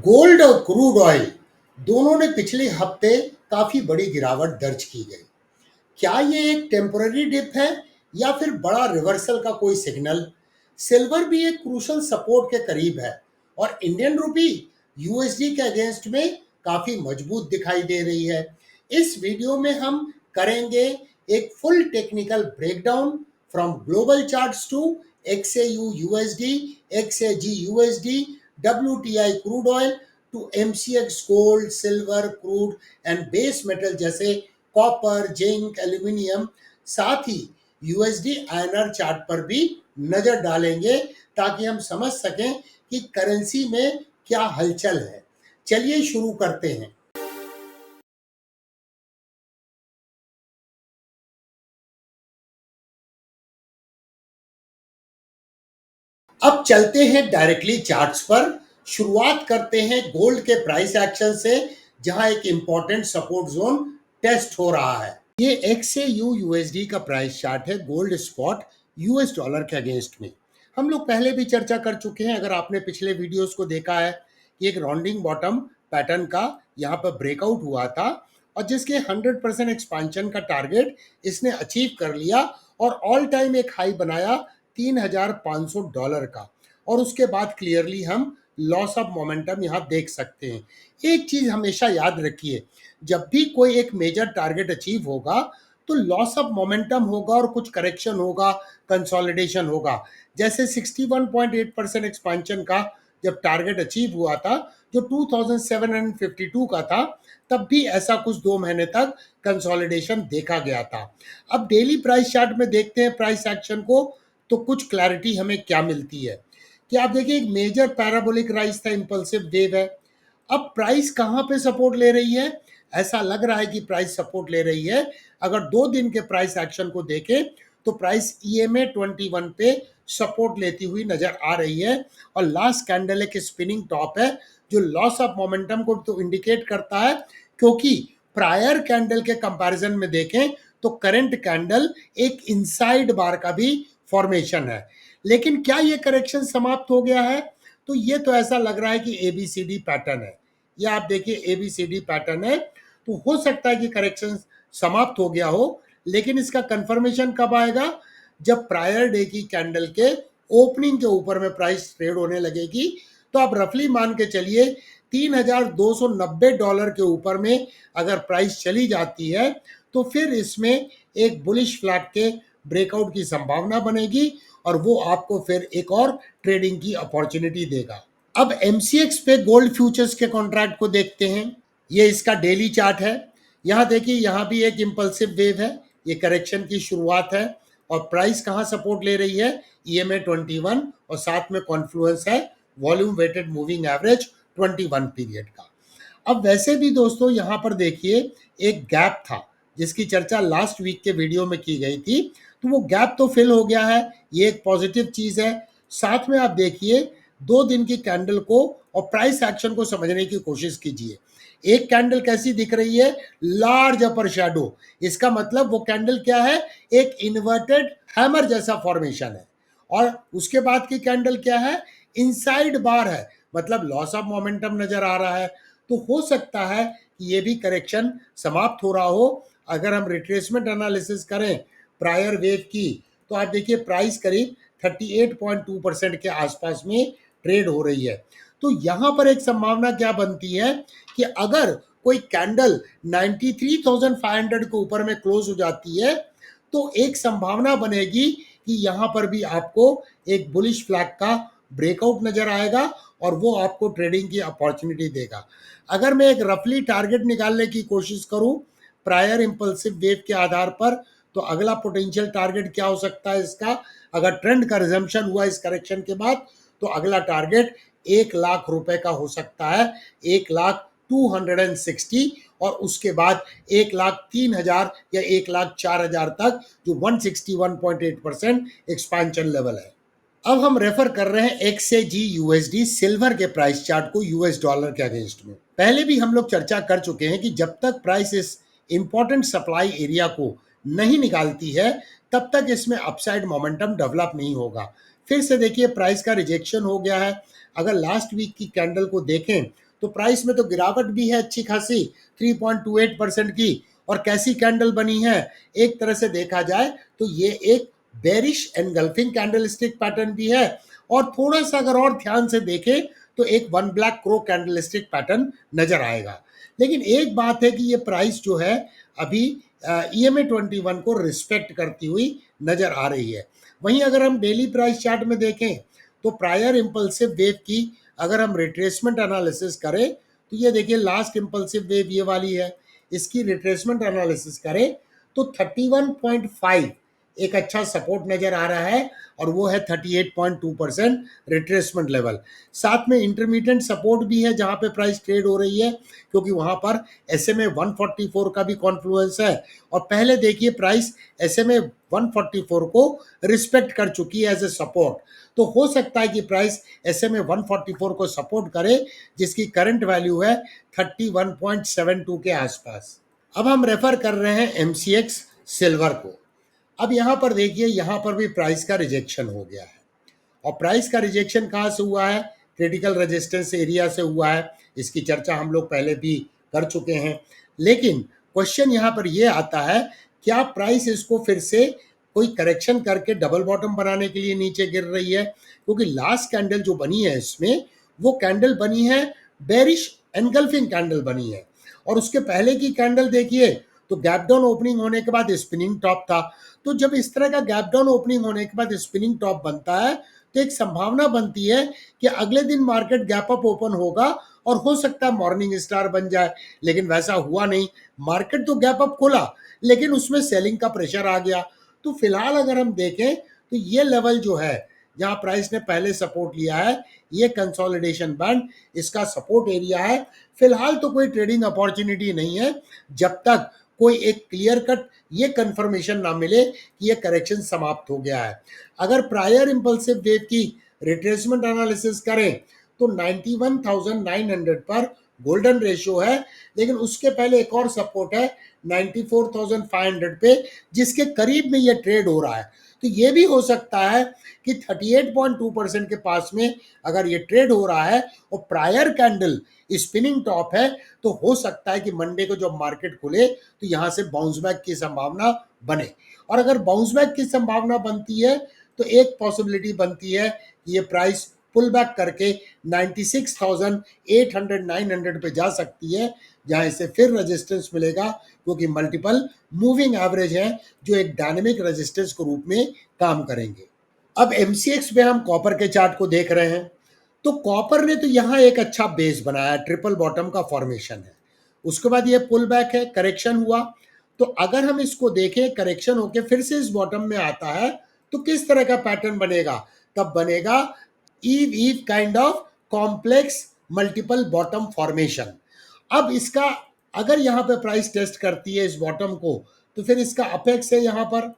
Gold और crude oil दोनों ने पिछले हफ्ते काफी बड़ी गिरावट दर्ज की गई। क्या ये एक टेम्पररी डिप है या फिर बड़ा रिवर्सल का कोई सिग्नल? सिल्वर भी एक क्रूशल सपोर्ट के करीब है और इंडियन रुपी यूएसडी के अगेंस्ट में काफी मजबूत दिखाई दे रही है। इस वीडियो में हम करेंगे एक full technical breakdown from global charts to XAU USD, XAG USD, WTI crude oil to MCX gold, silver, crude and base metal जैसे कॉपर, जिंक, एल्यूमिनियम। साथ ही यूएसडी आईएनआर चार्ट पर भी नजर डालेंगे ताकि हम समझ सकें कि करेंसी में क्या हलचल है। चलिए शुरू करते हैं। अब चलते हैं डायरेक्टली चार्ट्स पर। शुरुआत करते हैं गोल्ड के प्राइस एक्शन से, जहां एक इंपॉर्टेंट सपोर्ट जोन टेस्ट हो रहा है। ये XAU USD का प्राइस चार्ट है गोल्ड स्पॉट यूएस डॉलर के अगेंस्ट में। हम लोग पहले भी चर्चा कर चुके हैं, अगर आपने पिछले वीडियोस को देखा है, कि एक राउंडिंग बॉटम पैटर्न का यहाँ पर ब्रेकआउट हुआ था और जिसके 100% एक्सपांशन का टारगेट इसने अचीव कर लिया और ऑल टाइम एक हाई बनाया $3,500 का। और उसके बाद क्लियरली हम लॉस ऑफ मोमेंटम यहाँ देख सकते हैं। एक चीज हमेशा याद रखिए, जब भी कोई एक मेजर टारगेट अचीव होगा तो लॉस ऑफ मोमेंटम होगा और कुछ करेक्शन होगा, कंसोलिडेशन होगा। जैसे 61.8% एक्सपांशन का जब टारगेट अचीव हुआ था, जो 2752 का था, तब भी ऐसा कुछ 2 महीने तक कंसोलिडेशन देखा गया था। अब डेली प्राइस चार्ट में देखते हैं प्राइस एक्शन को, तो कुछ क्लैरिटी हमें क्या मिलती है कि आप देखिए एक मेजर पैराबोलिक राइज था, इंपल्सिव वेव है। अब प्राइस कहाँ पे सपोर्ट ले रही है? ऐसा लग रहा है कि प्राइस सपोर्ट ले रही है। अगर 2 दिन के प्राइस एक्शन को देखें तो प्राइस EMA 21 पे सपोर्ट लेती हुई नजर आ रही है और लास्ट कैंडल एक स्पिनिंग टॉप है जो लॉस ऑफ मोमेंटम को तो इंडिकेट करता है, क्योंकि प्रायर कैंडल के कंपैरिजन में देखें तो करंट कैंडल एक इनसाइड बार का भी फॉर्मेशन है। लेकिन क्या ये करेक्शन समाप्त हो गया है? तो ये तो ऐसा लग रहा है कि ABCD पैटर्न है। ये आप देखिए ABCD पैटर्न है, तो हो सकता है कि करेक्शन समाप्त हो गया हो, लेकिन इसका कंफर्मेशन कब आएगा? जब प्रायर डे की कैंडल के ओपनिंग के ऊपर में प्राइस ट्रेड होने लगेगी। तो आप रफली मान के चलिए $3,290 के ऊपर में अगर प्राइस चली जाती है तो फिर इसमें एक बुलिश फ्लैग के ब्रेकआउट की संभावना बनेगी और वो आपको फिर एक और ट्रेडिंग की अपॉर्चुनिटी देगा। अब MCX पे गोल्ड फ्यूचर्स के कॉन्ट्रैक्ट को देखते हैं। ये इसका डेली चार्ट है। यहाँ देखिए, यहाँ भी एक इंपल्सिव वेव है, ये करेक्शन की शुरुआत है और प्राइस कहाँ सपोर्ट ले रही है? EMA 21 और साथ में कॉन्फ्लुएंस है volume weighted moving average 21 period का। अब वैसे भी दोस्तों यहाँ पर देखिए एक गैप था जिसकी चर्चा लास्ट वीक के वीडियो में की गई थी, तो वो गैप तो फिल हो गया है, ये एक पॉजिटिव चीज है। साथ में आप देखिए 2 दिन की कैंडल को और प्राइस एक्शन को समझने की कोशिश कीजिए। एक कैंडल कैसी दिख रही है? लार्ज अपर शैडो। इसका मतलब वो कैंडल क्या है? एक इन्वर्टेड हैमर जैसा फॉर्मेशन है। और उसके बाद की कैंडल क्या है? इनसाइड बार है, मतलब लॉस ऑफ मोमेंटम नजर आ रहा है। तो हो सकता है कि ये भी करेक्शन समाप्त हो रहा हो। अगर हम रिट्रेसमेंट एनालिसिस करें प्रायर वेव की, तो आप देखिए प्राइस करीब 38.2% के आसपास में ट्रेड हो रही है। तो यहां पर एक संभावना क्या बनती है कि अगर कोई कैंडल 93,500 के ऊपर में क्लोज हो जाती है तो एक संभावना बनेगी कि यहां पर भी आपको एक बुलिश फ्लैग का ब्रेकआउट नजर आएगा और वो आपको ट्रेडिंग की अपॉर्चुनिटी देगा। अगर मैं एक रफली टारगेट निकालने की कोशिश करूं प्रायर इंपल्सिव वेव के आधार पर, तो अगला पोटेंशियल टारगेट क्या हो सकता है इसका? अगर ट्रेंड का रिजम्पशन हुआ इस करेक्शन के बाद, तो अगला टारगेट 1,00,000 का हो सकता है, 1,02,60, और उसके बाद 1,03,000 या 1,04,000 तक, जो 161.8% एक्सपांशन लेवल है। अब हम रेफर कर रहे हैं XAG USD सिल्वर के प्राइस चार्ट को यूएस डॉलर के अगेंस्ट में। पहले भी हम लोग चर्चा कर चुके हैं कि जब तक प्राइस इस इंपॉर्टेंट सप्लाई एरिया को नहीं निकालती है तब तक इसमें अपसाइड मोमेंटम डेवलप नहीं होगा। फिर से देखिए प्राइस का रिजेक्शन हो गया है। अगर लास्ट वीक की कैंडल को देखें तो प्राइस में तो गिरावट भी है अच्छी खासी 3.28% की, और कैसी कैंडल बनी है, एक तरह से देखा जाए तो ये एक बेरिश एनगल्फिंग कैंडलस्टिक पैटर्न भी है, और थोड़ा सा अगर और ध्यान से देखें तो एक one black crow candlestick pattern नजर आएगा। लेकिन एक बात है कि ये प्राइस जो है अभी EMA 21 को रिस्पेक्ट करती हुई नजर आ रही है। वहीं अगर हम डेली प्राइस चार्ट में देखें तो प्रायर इम्पल्सिव वेव की अगर हम रिट्रेसमेंट एनालिसिस करें तो ये देखिए लास्ट इम्पल्सिव वेव ये वाली है, इसकी रिट्रेसमेंट एनालिसिस करें तो 31.5 एक अच्छा सपोर्ट नजर आ रहा है, और वो है 38.2% रिट्रेसमेंट लेवल। साथ में इंटरमीडिएट सपोर्ट भी है जहां पे प्राइस ट्रेड हो रही है, क्योंकि वहां पर SMA 144 का भी कॉन्फ्लुएंस है, और पहले देखिए प्राइस SMA 144 को रिस्पेक्ट कर चुकी है एज ए सपोर्ट। तो हो सकता है कि प्राइस SMA 144 को सपोर्ट करे, जिसकी करंट वैल्यू है 31.72 के आसपास। अब हम रेफर कर रहे हैं MCX सिल्वर को। अब यहाँ पर देखिए, यहाँ पर भी प्राइस का रिजेक्शन हो गया है, और प्राइस का रिजेक्शन कहाँ से हुआ है, क्रिटिकल रेजिस्टेंस एरिया से हुआ है। इसकी चर्चा हम लोग पहले भी कर चुके हैं। लेकिन क्वेश्चन यहाँ पर ये आता है, क्या प्राइस इसको फिर से कोई करेक्शन करके डबल बॉटम बनाने के लिए नीचे गिर रही है, क्योंकि लास्ट कैंडल जो बनी है इसमें वो कैंडल बनी है बेरिश एनगल्फिंग कैंडल बनी है, और उसके पहले की कैंडल देखिए तो गैप डाउन ओपनिंग होने के बाद स्पिनिंग टॉप था। तो जब इस तरह का गैप डाउन ओपनिंग होने के बाद स्पिनिंग टॉप बनता है तो एक संभावना बनती है कि अगले दिन मार्केट गैप अप ओपन होगा और हो सकता है मॉर्निंग स्टार बन जाए, लेकिन वैसा हुआ नहीं। मार्केट तो गैप अप खोला लेकिन उसमें सेलिंग का प्रेशर आ गया। तो फिलहाल अगर हम देखें तो ये लेवल जो है जहां प्राइस ने पहले सपोर्ट लिया है, ये कंसोलिडेशन बैंड इसका सपोर्ट एरिया है। फिलहाल तो कोई ट्रेडिंग अपॉर्चुनिटी नहीं है जब तक कोई एक क्लियर कट ये कंफर्मेशन ना मिले कि ये करेक्शन समाप्त हो गया है। अगर प्रायर इंपल्सिव वेव की रिट्रेसमेंट एनालिसिस करें तो 91,900 पर गोल्डन रेशियो है, लेकिन उसके पहले एक और सपोर्ट है 94,500 पे, जिसके करीब में ये ट्रेड हो रहा है। तो ये भी हो सकता है कि 38.2% के पास में अगर ये ट्रेड हो रहा है और प्रायर कैंडल स्पिनिंग टॉप है, तो हो सकता है कि मंडे को जब मार्केट खुले तो यहां से बाउंस बैक की संभावना बने। और अगर बाउंस बैक की संभावना बनती है तो एक पॉसिबिलिटी बनती है कि ये प्राइस पुल बैक करके 96,800 900 पे जा सकती है, जहां इसे फिर रेजिस्टेंस मिलेगा, क्योंकि मल्टीपल मूविंग एवरेज है जो एक डायनेमिक रेजिस्टेंस के रूप में काम करेंगे। अब MCX पे हम कॉपर के चार्ट को देख रहे हैं, तो कॉपर ने तो यहाँ एक अच्छा बेस बनाया, ट्रिपल बॉटम का फॉर्मेशन है। उसके बाद ये पुल बैक है, करेक्शन हुआ। तो अगर हम इसको देखें, करेक्शन होके फिर से इस बॉटम में आता है तो किस तरह का पैटर्न बनेगा, तब बनेगा ईव ईव kind of complex multiple bottom formation. अब इसका अगर यहाँ पे प्राइस टेस्ट करती है इस बॉटम को, तो फिर इसका अपेक्स है यहाँ पर।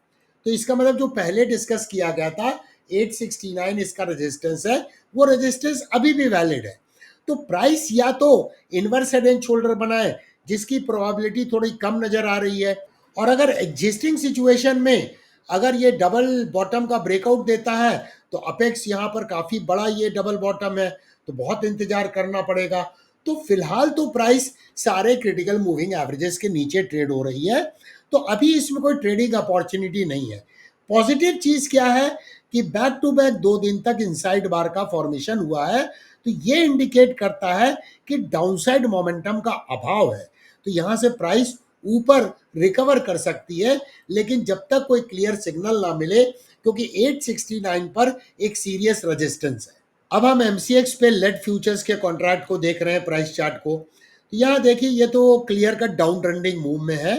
तो इसका मतलब जो पहले डिस्कस किया गया था 869 इसका रेजिस्टेंस है, वो रेजिस्टेंस अभी भी वैलिड है। तो प्राइस या तो इनवर्स हेड एंड शोल्डर बनाए, जिसकी प्रोबेबिलिटी थोड़ी कम नजर आ रही है, और अगर एग्जिस्टिंग सिचुएशन में अगर ये डबल बॉटम का ब्रेकआउट देता है तो अपेक्स यहाँ पर काफी बड़ा ये डबल बॉटम है, तो बहुत इंतजार करना पड़ेगा। तो फिलहाल तो प्राइस सारे क्रिटिकल मूविंग एवरेजेस के नीचे ट्रेड हो रही है, तो अभी इसमें कोई ट्रेडिंग अपॉर्चुनिटी नहीं है। पॉजिटिव चीज क्या है कि बैक टू बैक 2 दिन तक इनसाइड बार का फॉर्मेशन हुआ है, तो ये इंडिकेट करता है कि डाउनसाइड मोमेंटम का अभाव है। तो यहां से प्राइस ऊपर रिकवर कर सकती है, लेकिन जब तक कोई क्लियर सिग्नल ना मिले, क्योंकि 869 पर एक सीरियस रेजिस्टेंस है। अब हम MCX पे लेड फ्यूचर्स के कॉन्ट्रैक्ट को देख रहे हैं, प्राइस चार्ट को। तो यहाँ देखिए ये तो clear cut down trending move में है,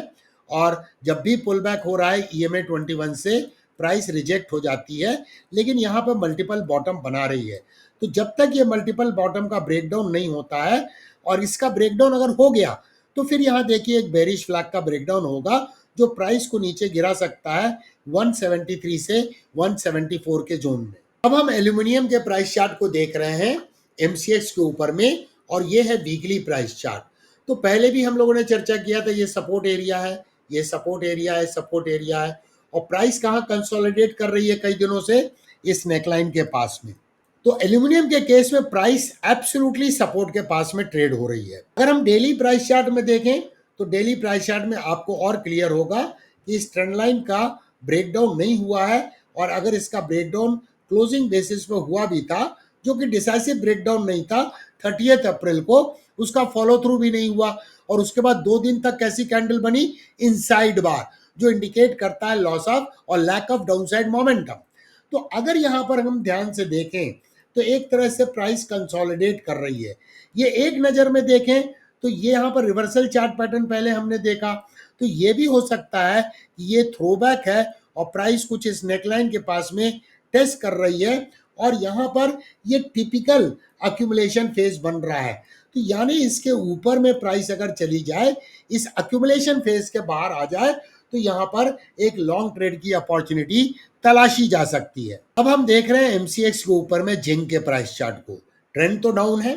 और जब भी पुल बैक हो रहा है EMA 21 से प्राइस रिजेक्ट हो जाती है, लेकिन यहाँ पे मल्टीपल बॉटम बना रही है। तो जब तक ये मल्टीपल बॉटम का ब्रेकडाउन नहीं होता है, और इसका ब्रेकडाउन अगर हो गया तो फिर यहाँ देखिए एक बेरिश फ्लैग का ब्रेकडाउन होगा जो प्राइस को नीचे गिरा सकता है 173 से 174 के जोन में। अब हम एल्यूमिनियम के प्राइस चार्ट को देख रहे हैं MCX के ऊपर में, और ये है वीकली प्राइस चार्ट। तो पहले भी हम लोगों ने चर्चा किया था, ये सपोर्ट एरिया है, ये सपोर्ट एरिया है, सपोर्ट एरिया है, और प्राइस कहाँ कंसोलिडेट कर रही है कई दिनों से, इस नेकलाइन के पास में। तो एल्यूमिनियम के केस में प्राइस एब्सोल्युटली सपोर्ट के पास में ट्रेड हो रही है। अगर हम डेली प्राइस चार्ट में देखें तो डेली प्राइस चार्ट में आपको और क्लियर होगा कि इस ट्रेंड लाइन का ब्रेकडाउन नहीं हुआ है, और अगर इसका ब्रेकडाउन क्लोजिंग बेसिस पे हुआ भी था, जो कि डिसाइसिव ब्रेकडाउन नहीं था 30 अप्रैल को, उसका फॉलो थ्रू भी नहीं हुआ, और उसके बाद 2 दिन तक कैसी कैंडल बनी, इनसाइड बार, जो इंडिकेट करता है लॉस ऑफ और लैक ऑफ डाउनसाइड मोमेंटम। तो अगर यहां पर हम ध्यान से देखें तो एक तरह से प्राइस कंसोलिडेट कर रही है। ये एक नज़र में देखें तो ये यहाँ पर रिवर्सल चार्ट पैटर्न पहले हमने देखा, तो ये भी हो सकता है कि ये थ्रोबैक है और प्राइस कुछ इस नेकलाइन के पास में टेस्ट कर रही है, और यहाँ पर ये टिपिकल अक्यूमुलेशन फेज बन रहा है। तो यानी इसके ऊपर में प्राइस अगर चली जाए, इस अक्यूमुलेशन फेज के बाहर आ जाए, तो यहाँ पर एक लॉन्ग ट्रेड की अपॉर्चुनिटी तलाशी जा सकती है। अब हम देख रहे हैं एमसीएक्स के ऊपर में जिंक के प्राइस चार्ट को। ट्रेंड तो डाउन है,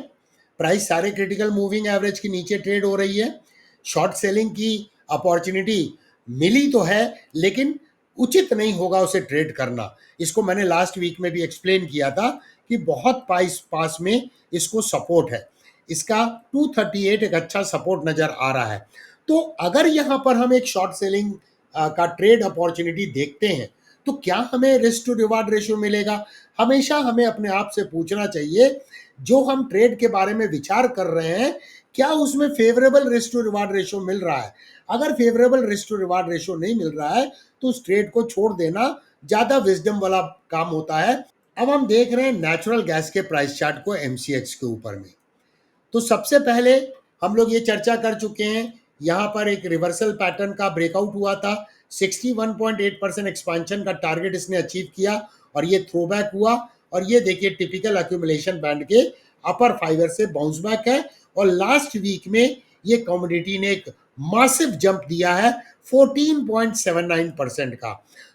प्राइस सारे क्रिटिकल मूविंग एवरेज के नीचे ट्रेड हो रही है। शॉर्ट सेलिंग की अपॉर्चुनिटी मिली तो है, लेकिन उचित नहीं होगा उसे ट्रेड करना। इसको मैंने लास्ट वीक में भी एक्सप्लेन किया था कि बहुत पास में इसको सपोर्ट है। इसका 238 एक अच्छा सपोर्ट नजर आ रहा है। तो अगर यहाँ पर हम एक शॉर्ट सेलिंग का ट्रेड अपॉर्चुनिटी देखते हैं, तो क्या हमें रिस्क टू रिवार्ड रेशियो मिलेगा? हमेशा हमें अपने आप से पूछना चाहिए, जो हम ट्रेड के बारे में विचार कर रहे हैं, क्या उसमें favourable risk to reward ratio मिल रहा है? अगर favourable risk to reward ratio नहीं मिल रहा है तो उस ट्रेड को छोड़ देना ज्यादा विजडम वाला काम होता है। अब हम देख रहे हैं नेचुरल गैस के प्राइस चार्ट को एमसीएक्स के ऊपर में। तो सबसे पहले हम लोग ये चर्चा कर चुके हैं, यहाँ पर एक रिवर्सल पैटर्न का ब्रेकआउट हुआ था, 61.8% एक्सपांशन का टारगेट इसने अचीव किया, और ये थ्रोबैक हुआ, और ये देखिए टिपिकल अक्यूमुलेशन बैंड के अपर फाइबर से बाउंस बैक है, और लास्ट वीक में ये कमोडिटी ने एक मासिव जंप दिया है 14.79% का।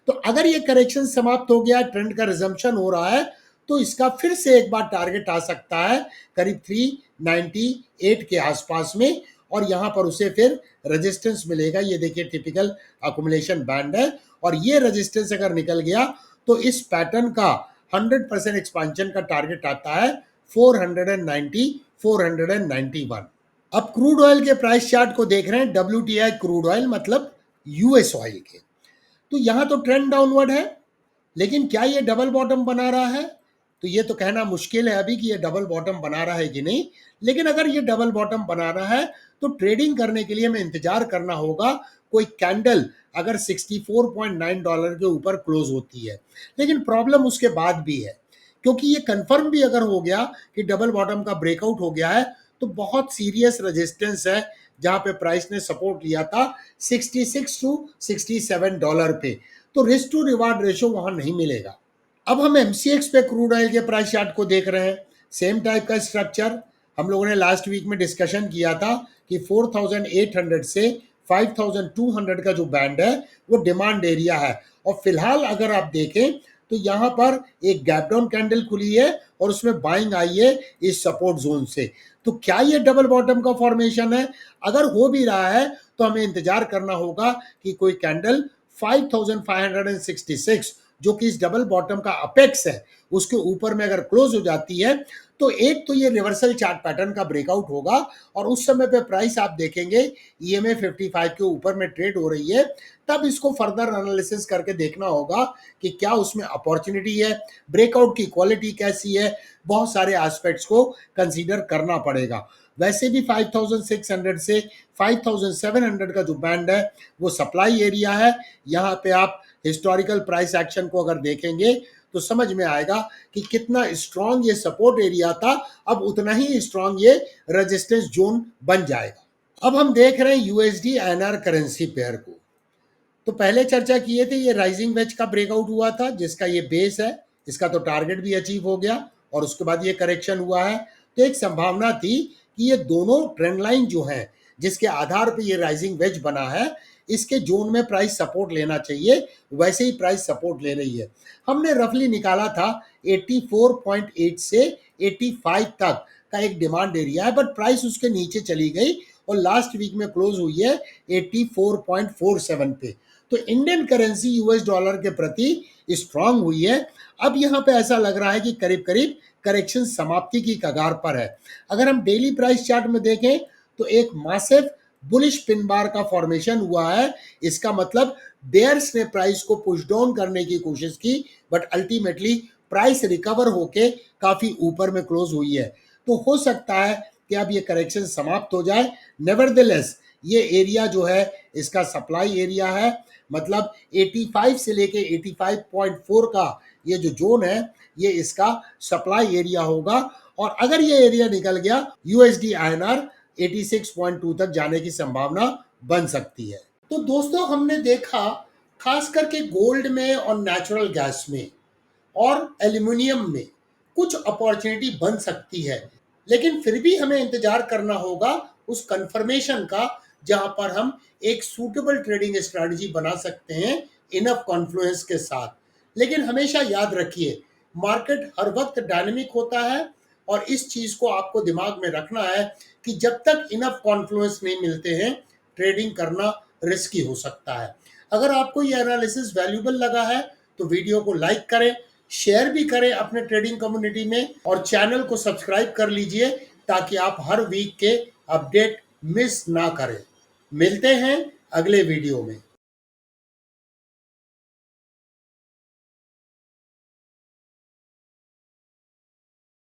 तो अगर ये करेक्शन समाप्त हो गया, ट्रेंड का रिजम्पशन हो रहा है, तो इसका फिर से एक बार टारगेट आ सकता है करीब 398 के आसपास में, और यहां पर उसे फिर रेजिस्टेंस मिलेगा। ये देखिए टिपिकल अकुमुलेशन बैंड है, और ये रेजिस्टेंस अगर निकल गया तो इस पैटर्न का 100% एक्सपांशन का टारगेट आता है 490 491। अब क्रूड ऑयल के प्राइस चार्ट को देख रहे हैं, WTI क्रूड ऑयल मतलब यूएस ऑयल के। तो यहां तो ट्रेंड डाउनवर्ड है, लेकिन क्या ये डबल बॉटम बना रहा है? तो ये तो कहना मुश्किल है अभी कि ये डबल बॉटम बना रहा है कि नहीं। लेकिन अगर ये डबल बॉटम बना रहा है तो ट्रेडिंग करने के लिए हमें इंतजार करना होगा कोई कैंडल अगर $64.9 के ऊपर क्लोज होती है। लेकिन प्रॉब्लम उसके बाद भी है, क्योंकि ये कंफर्म भी अगर हो गया कि डबल बॉटम का ब्रेकआउट हो गया है, तो बहुत सीरियस रेजिस्टेंस है जहां पे प्राइस ने सपोर्ट लिया था 66 टू $67 पे। तो रिस्क टू रिवार्ड रेशियो वहां नहीं मिलेगा। अब हम एमसीएक्स पे क्रूड ऑयल के प्राइस चार्ट को देख रहे हैं, सेम टाइप का स्ट्रक्चर। हम लोगों ने लास्ट वीक में डिस्कशन किया था कि 4800 से 5200 का जो बैंड है वो डिमांड एरिया है, और फिलहाल अगर आप देखें तो यहाँ पर एक गैप डाउन कैंडल खुली है और उसमें बाइंग आई है इस सपोर्ट जोन से। तो क्या ये डबल बॉटम का फॉर्मेशन है? अगर हो भी रहा है तो हमें इंतजार करना होगा कि कोई कैंडल 5566, जो कि इस डबल बॉटम का अपेक्स है, उसके ऊपर में अगर क्लोज हो जाती है, तो एक तो ये रिवर्सल चार्ट पैटर्न का ब्रेकआउट होगा, और उस समय पे प्राइस आप देखेंगे EMA 55 के ऊपर में ट्रेड हो रही है। तब इसको फर्दर एनालिसिस करके देखना होगा कि क्या उसमें अपॉर्चुनिटी है, ब्रेकआउट की क्वालिटी कैसी है, बहुत सारे एस्पेक्ट्स को कंसीडर करना पड़ेगा। वैसे भी 5600 से 5700 का जो बैंड है वो सप्लाई एरिया है। यहाँ पे आप हिस्टोरिकल प्राइस एक्शन को अगर देखेंगे तो समझ में आएगा कि कितना स्ट्रांग ये सपोर्ट एरिया था, अब उतना ही स्ट्रांग ये रेजिस्टेंस जोन बन जाएगा। अब हम देख रहे हैं यूएसडी एनआर करेंसी पेयर को। तो पहले चर्चा किए थे, ये राइजिंग वेज का ब्रेकआउट हुआ था जिसका ये बेस है, इसका तो टारगेट भी अचीव हो गया, और उसके बाद ये करेक्शन हुआ है। तो एक संभावना थी कि ये दोनों ट्रेंड लाइन जो है जिसके आधार पर ये राइजिंग वेज बना है, इसके जोन में प्राइस सपोर्ट लेना चाहिए, वैसे ही प्राइस सपोर्ट ले रही है। हमने रफली निकाला था 84.8 से 85 तक का एक डिमांड एरिया है, बट प्राइस उसके नीचे चली गई और लास्ट वीक में क्लोज हुई है 84.47 पे। तो इंडियन करेंसी यूएस डॉलर के प्रति स्ट्रांग हुई है। अब यहाँ पे ऐसा लग रहा है कि करीब करीब करेक्शन समाप्ति की कगार पर है। अगर हम डेली प्राइस चार्ट में देखें तो एक मासिव बुलिश पिन बार का फॉर्मेशन हुआ है। इसका मतलब बेयर्स ने प्राइस को पुश डाउन करने की कोशिश की, बट अल्टीमेटली प्राइस रिकवर होके काफी ऊपर में क्लोज हुई है। तो हो सकता है कि अब ये करेक्शन समाप्त हो जाए। नेवरदलेस ये एरिया जो है इसका सप्लाई एरिया है, मतलब 85 से लेके 85.4 का ये जो जोन है ये इसका सप्लाई एरिया होगा। और अगर ये एरिया निकल गया यूएसडी आईएनआर 86.2 तक जाने की संभावना बन सकती है। तो दोस्तों हमने देखा खास करके गोल्ड में और नेचुरल गैस में और एल्यूमिनियम में कुछ अपॉर्चुनिटी बन सकती है, लेकिन फिर भी हमें इंतजार करना होगा उस कंफर्मेशन का जहां पर हम एक सूटेबल ट्रेडिंग स्ट्रेटजी बना सकते हैं इनफ कॉन्फ्लुएंस के साथ। लेकिन हमेशा याद रखिए मार्केट हर वक्त डायनेमिक होता है और इस चीज को आपको दिमाग में रखना है कि जब तक इनफ कॉन्फ्लुएंस नहीं मिलते हैं ट्रेडिंग करना रिस्की हो सकता है। अगर आपको ये एनालिसिस वैल्यूबल लगा है तो वीडियो को लाइक करें, शेयर भी करें अपने ट्रेडिंग कम्युनिटी में और चैनल को सब्सक्राइब कर लीजिए ताकि आप हर वीक के अपडेट मिस ना करें। मिलते हैं अगले वीडियो में।